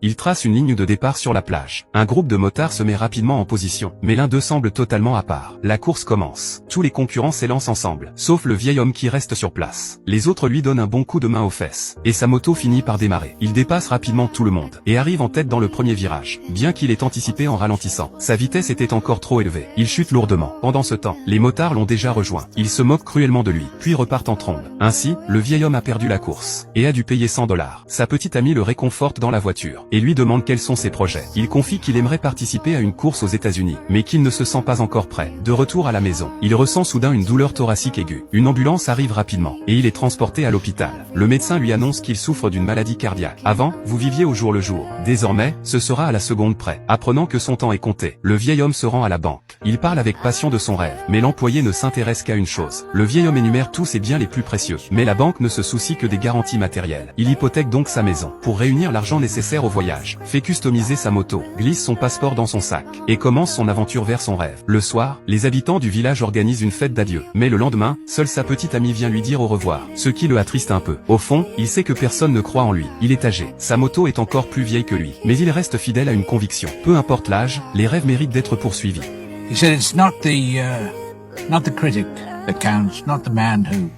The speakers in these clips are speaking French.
Il trace une ligne de départ sur la plage. Un groupe de motards se met rapidement en position, mais l'un d'eux semble totalement à part. La course commence. Tous les concurrents s'élancent ensemble, sauf le vieil homme qui reste sur place. Les autres lui donnent un bon coup de main aux fesses, et sa moto finit par démarrer. Il dépasse rapidement tout le monde, et arrive en tête dans le premier virage. Bien qu'il ait anticipé en ralentissant, sa vitesse était encore trop élevée. Il chute lourdement. Pendant ce temps, les motards l'ont déjà rejoint. Ils se moquent cruellement de lui, puis repartent en trombe. Ainsi, le vieil homme a perdu la course, et a dû payer 100 $. Sa petite amie le réconforte dans la voiture, et lui demande quels sont ses projets. Il confie qu'il aimerait participer à une course aux États-Unis, mais qu'il ne se sent pas encore prêt. De retour à la maison, il ressent soudain une douleur thoracique aiguë. Une ambulance arrive rapidement, et il est transporté à l'hôpital. Le médecin lui annonce qu'il souffre d'une maladie cardiaque. Avant, vous viviez au jour le jour. Désormais, ce sera à la seconde près. Apprenant que son temps est compté, le vieil homme se rend à la banque. Il parle avec passion de son rêve, mais l'employé ne s'intéresse qu'à une chose. Le vieil homme énumère tous ses biens les plus précieux, mais la banque ne se soucie que des garanties matérielles. Il hypothèque donc sa maison, pour réunir l'argent nécessaire au voyage, fait customiser sa moto, glisse son passeport dans son sac, et commence son aventure vers son rêve. Le soir, les habitants du village organisent une fête d'adieu, mais le lendemain, seule sa petite amie vient lui dire au revoir, ce qui le attriste un peu. Au fond, il sait que personne ne croit en lui. Il est âgé, sa moto est encore plus vieille que lui, mais il reste fidèle à une conviction. Peu importe l'âge, les rêves méritent d'être poursuivis. He said it's not the critic that counts, not the man who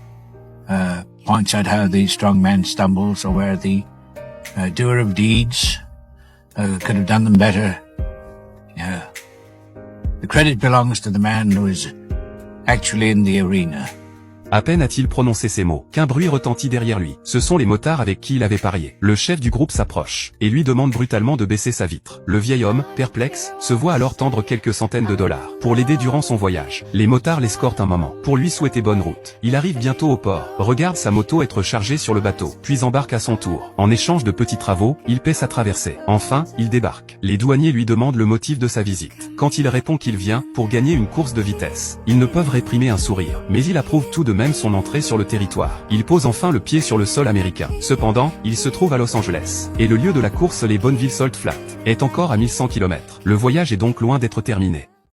points out how the strong man stumbles or where the doer of deeds could have done them better. Yeah. The credit belongs to the man who is actually in the arena. À peine a-t-il prononcé ces mots, qu'un bruit retentit derrière lui. Ce sont les motards avec qui il avait parié. Le chef du groupe s'approche, et lui demande brutalement de baisser sa vitre. Le vieil homme, perplexe, se voit alors tendre quelques centaines de dollars, pour l'aider durant son voyage. Les motards l'escortent un moment, pour lui souhaiter bonne route. Il arrive bientôt au port, regarde sa moto être chargée sur le bateau, puis embarque à son tour. En échange de petits travaux, il paie sa traversée. Enfin, il débarque. Les douaniers lui demandent le motif de sa visite. Quand il répond qu'il vient pour gagner une course de vitesse, ils ne peuvent réprimer un sourire, mais il approuve tout de même son entrée sur le territoire. Il pose enfin le pied sur le sol américain. Cependant, il se trouve à Los Angeles, et le lieu de la course, les Bonneville Salt Flats, est encore à 1100 km. Le voyage est donc loin d'être terminé.